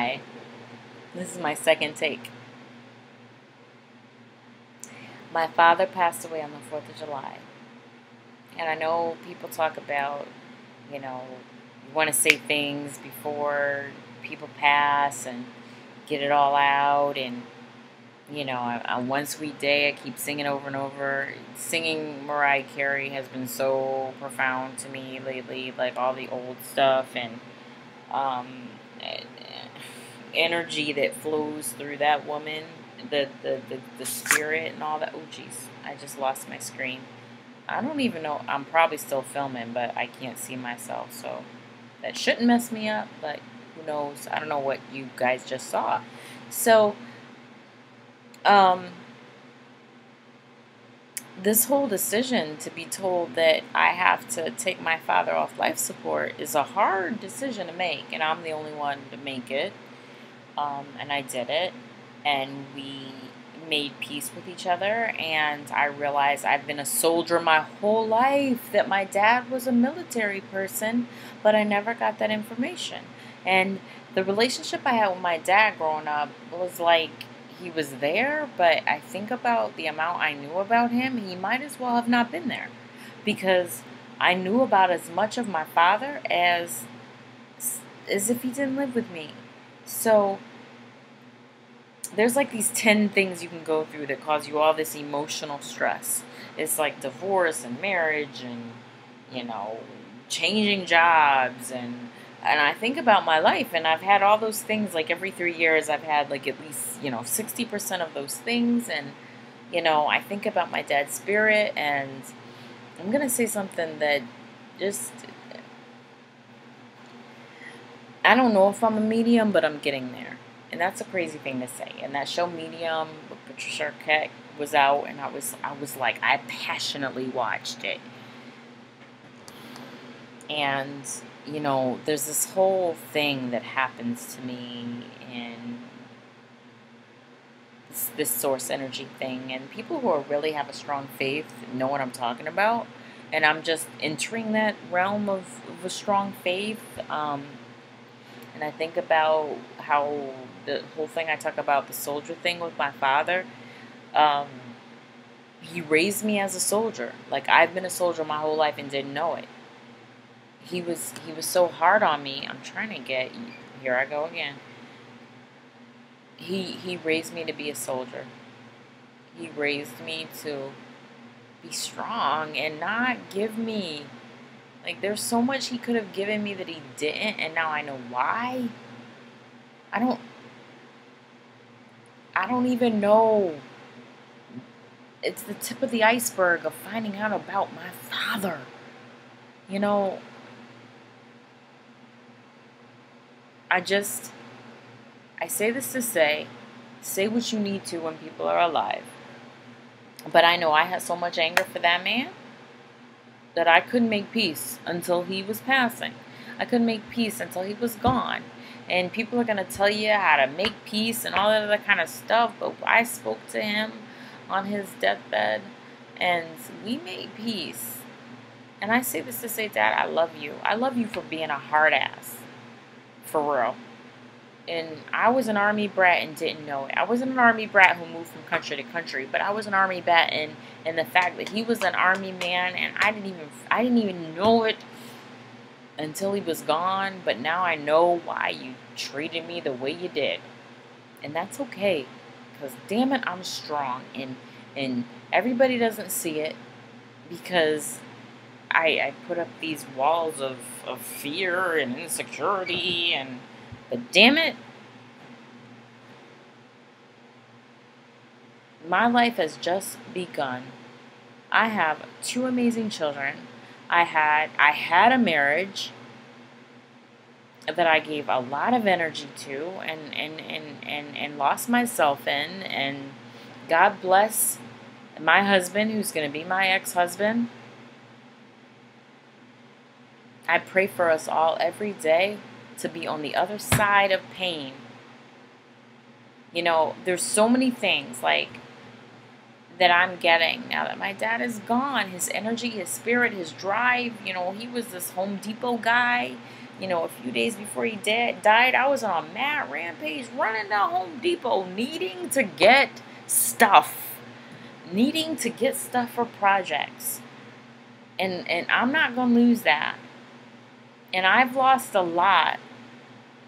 July. This is my second take. My father passed away on the 4th of July. And I know people talk about, you want to say things before people pass and get it all out. And, on One Sweet Day, I keep singing over and over. Singing Mariah Carey has been so profound to me lately, like all the old stuff and energy that flows through that woman, the spirit and all that. Oh, jeez, I just lost my screen. I don't even know. I'm probably still filming, but I can't see myself, so that shouldn't mess me up, but who knows? I don't know what you guys just saw. So, this whole decision to be told that I have to take my father off life support is a hard decision to make, and I'm the only one to make it. And I did it, and we made peace with each other, and I realized I've been a soldier my whole life, that my dad was a military person, but I never got that information. And the relationship I had with my dad growing up was like, he was there, but I think about the amount I knew about him, he might as well have not been there, because I knew about as much of my father as if he didn't live with me. So there's like these 10 things you can go through that cause you all this emotional stress. It's like divorce and marriage and, changing jobs. And I think about my life, and I've had all those things. Like every 3 years I've had like at least, 60% of those things. And, I think about my dad's spirit, and I'm going to say something that just, I don't know if I'm a medium, but I'm getting there. And that's a crazy thing to say. And that show Medium with Patricia Arquette was out, and I was like, I passionately watched it. And, there's this whole thing that happens to me in this source energy thing. And people who really have a strong faith know what I'm talking about. And I'm just entering that realm of a strong faith. And I think about how the whole thing I talk about, the soldier thing with my father, he raised me as a soldier. Like, I've been a soldier my whole life and didn't know it. He was so hard on me. I'm trying to get, here I go again. He raised me to be a soldier. He raised me to be strong and not give me, like, there's so much he could have given me that he didn't, and now I know why. I don't even know. It's the tip of the iceberg of finding out about my father. I say this to say what you need to when people are alive. But I know I had so much anger for that man that I couldn't make peace until he was passing. I couldn't make peace until he was gone. And people are going to tell you how to make peace and all that other kind of stuff. But I spoke to him on his deathbed, and we made peace. And I say this to say, Dad, I love you. I love you for being a hard ass. For real. And I was an Army brat and didn't know it. I wasn't an Army brat who moved from country to country, but I was an Army brat in the fact that he was an Army man, and I didn't even know it until he was gone. But now I know why you treated me the way you did, and that's okay, because damn it, I'm strong, and everybody doesn't see it because I put up these walls of fear and insecurity, but damn it, my life has just begun. I have 2 amazing children. I had a marriage that I gave a lot of energy to and lost myself in. And God bless my husband, who's going to be my ex-husband. I pray for us all every day to be on the other side of pain. There's so many things like that I'm getting now that my dad is gone. His energy, his spirit, his drive. He was this Home Depot guy a few days before he died, I was on a mad rampage running down Home Depot needing to get stuff. Needing to get stuff for projects. And I'm not going to lose that. And I've lost a lot.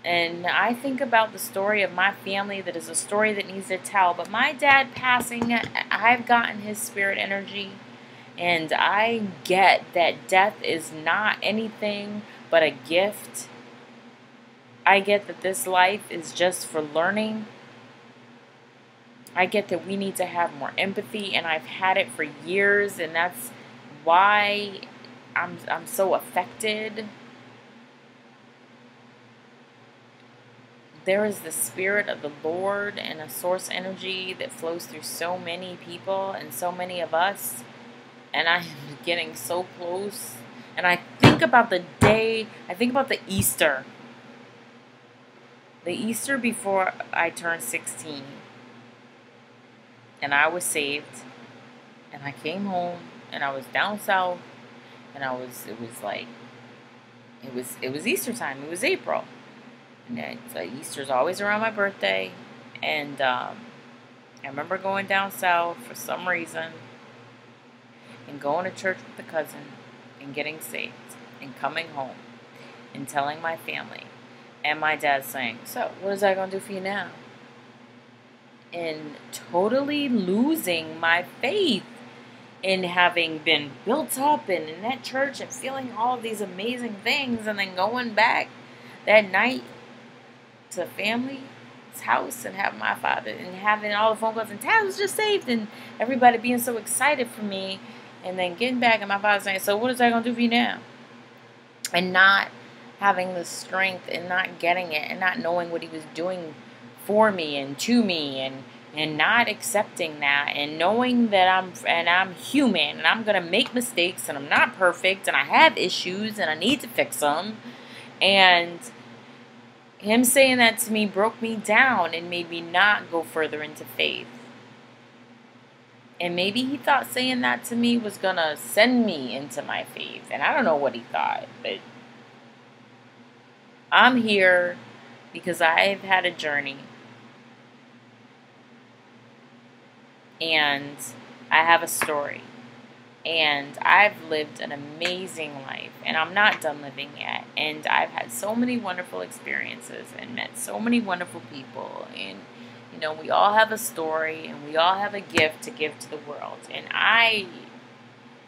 And I think about the story of my family that is a story that needs to tell. But my dad passing, I've gotten his spirit energy. And I get that death is not anything but a gift. I get that this life is just for learning. I get that we need to have more empathy. And I've had it for years. And that's why I'm so affected. There is the spirit of the Lord and a source energy that flows through so many people and so many of us. And I am getting so close. And I think about the day, I think about the Easter. The Easter before I turned 16. And I was saved. And I came home. And I was down south. And it was Easter time. It was April. And Easter's always around my birthday. And I remember going down south for some reason. And going to church with a cousin. And getting saved. And coming home. And telling my family. And my dad saying, so, what is that going to do for you now? And totally losing my faith in having been built up and in that church and feeling all of these amazing things. And then going back that night to family's house and having my father and having all the phone calls. And Tad was just saved. And everybody being so excited for me. And then getting back and my father saying, so what is that going to do for you now? And not having the strength and not getting it and not knowing what he was doing for me and to me and not accepting that and knowing that I'm human and I'm going to make mistakes and I'm not perfect and I have issues and I need to fix them. And him saying that to me broke me down and made me not go further into faith. And maybe he thought saying that to me was going to send me into my faith. And I don't know what he thought, but I'm here because I've had a journey. And I have a story. And I've lived an amazing life. And I'm not done living yet. And I've had so many wonderful experiences and met so many wonderful people. And, we all have a story and we all have a gift to give to the world. And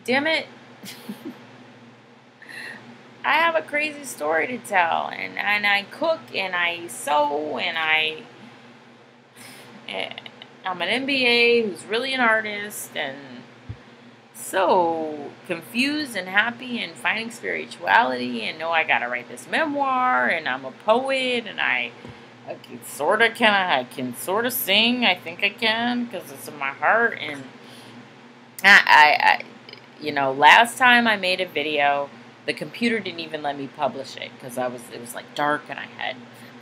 damn it, I have a crazy story to tell. And I cook and I sew and I'm an MBA who's really an artist and so confused and happy and finding spirituality and know I gotta write this memoir and I'm a poet and I can sort of sing. I think I can because it's in my heart. And I last time I made a video, the computer didn't even let me publish it because it was like dark and I had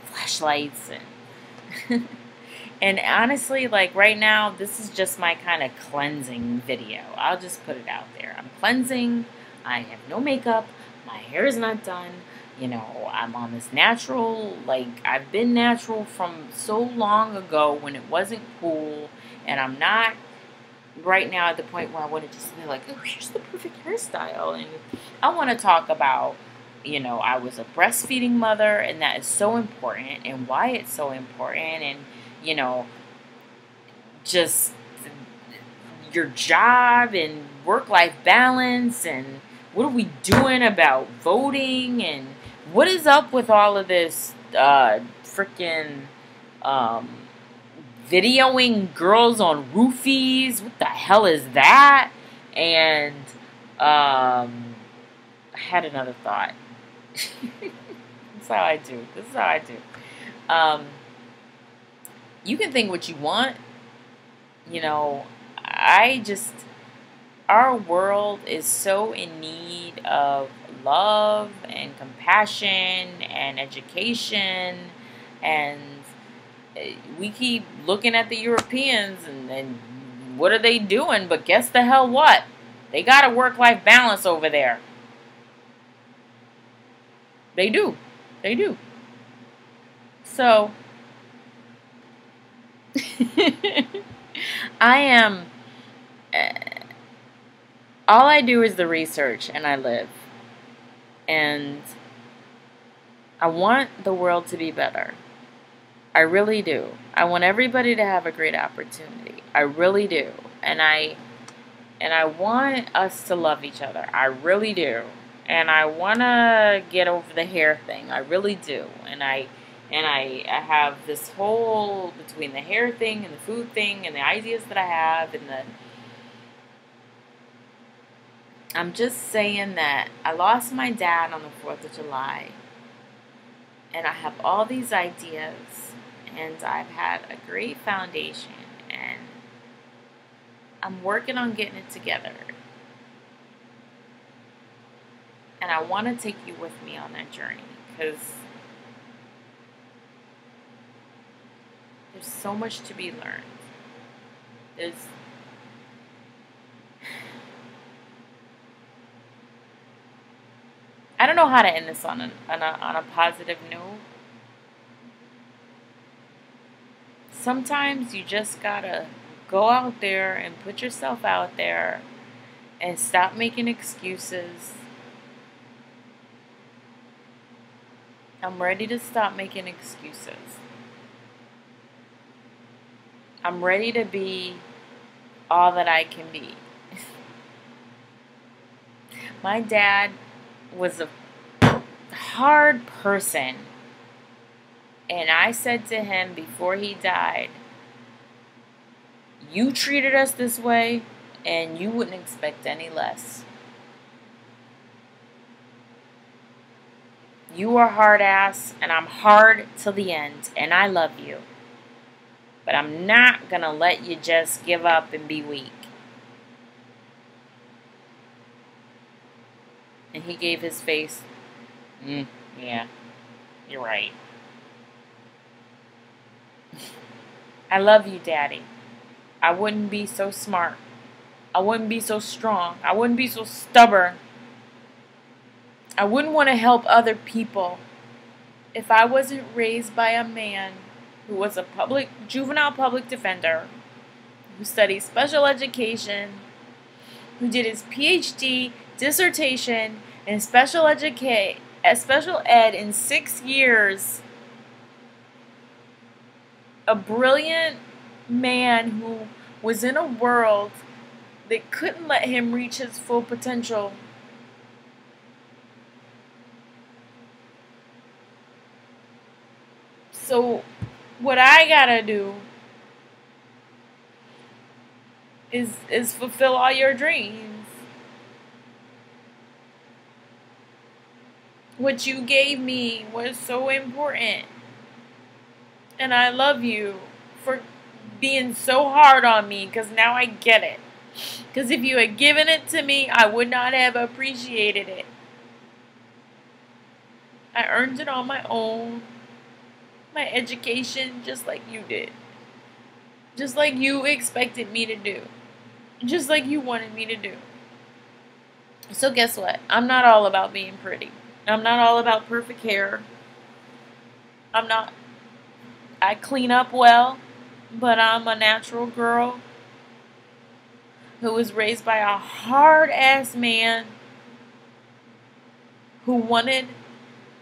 flashlights and and honestly, like right now, this is just my kind of cleansing video. I'll just put it out there. I'm cleansing. I have no makeup. My hair is not done. I'm on this natural, I've been natural from so long ago when it wasn't cool. And I'm not right now at the point where I want to just be like, oh, here's the perfect hairstyle. And I want to talk about, I was a breastfeeding mother and that is so important and why it's so important. And, just your job and work-life balance and what are we doing about voting and what is up with all of this freaking videoing girls on roofies? What the hell is that? And I had another thought. That's how I do. This is how I do. You can think what you want. Our world is so in need of love and compassion and education, and we keep looking at the Europeans and what are they doing? But guess the hell what? They got a work-life balance over there. They do. They do. So, I am, all I do is the research and I live. And I want the world to be better. I really do. I want everybody to have a great opportunity. I really do. And I want us to love each other. I really do. And I want to get over the hair thing. I really do. And I have this whole, between the hair thing and the food thing and the ideas that I have and I'm just saying that I lost my dad on the 4th of July. And I have all these ideas. And I've had a great foundation. And I'm working on getting it together. And I want to take you with me on that journey. Because there's so much to be learned. I don't know how to end this on a positive note. Sometimes you just gotta go out there and put yourself out there and stop making excuses. I'm ready to stop making excuses. I'm ready to be all that I can be. My dad was a hard person. And I said to him before he died, you treated us this way, and you wouldn't expect any less. You are hard ass, and I'm hard till the end, and I love you. But I'm not going to let you just give up and be weak. And he gave his face, yeah, you're right. I love you, Daddy. I wouldn't be so smart. I wouldn't be so strong. I wouldn't be so stubborn. I wouldn't want to help other people if I wasn't raised by a man who was a juvenile public defender, who studied special education, who did his PhD, dissertation, in special ed in 6 years. A brilliant man who was in a world that couldn't let him reach his full potential. So what I gotta do is fulfill all your dreams. What you gave me was so important. And I love you for being so hard on me, because now I get it. Because if you had given it to me, I would not have appreciated it. I earned it on my own. My education, just like you did. Just like you expected me to do. Just like you wanted me to do. So guess what? I'm not all about being pretty. I'm not all about perfect hair. I clean up well, but I'm a natural girl who was raised by a hard-ass man who wanted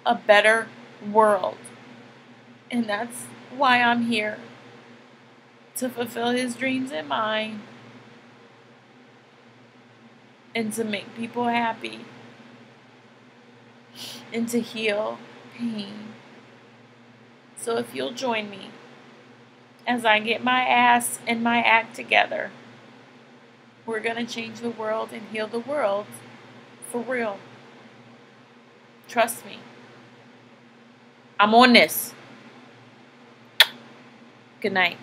a better world. And that's why I'm here, to fulfill his dreams and mine, and to make people happy, and to heal pain. So if you'll join me as I get my ass and my act together, we're going to change the world and heal the world for real. Trust me. I'm on this. Good night.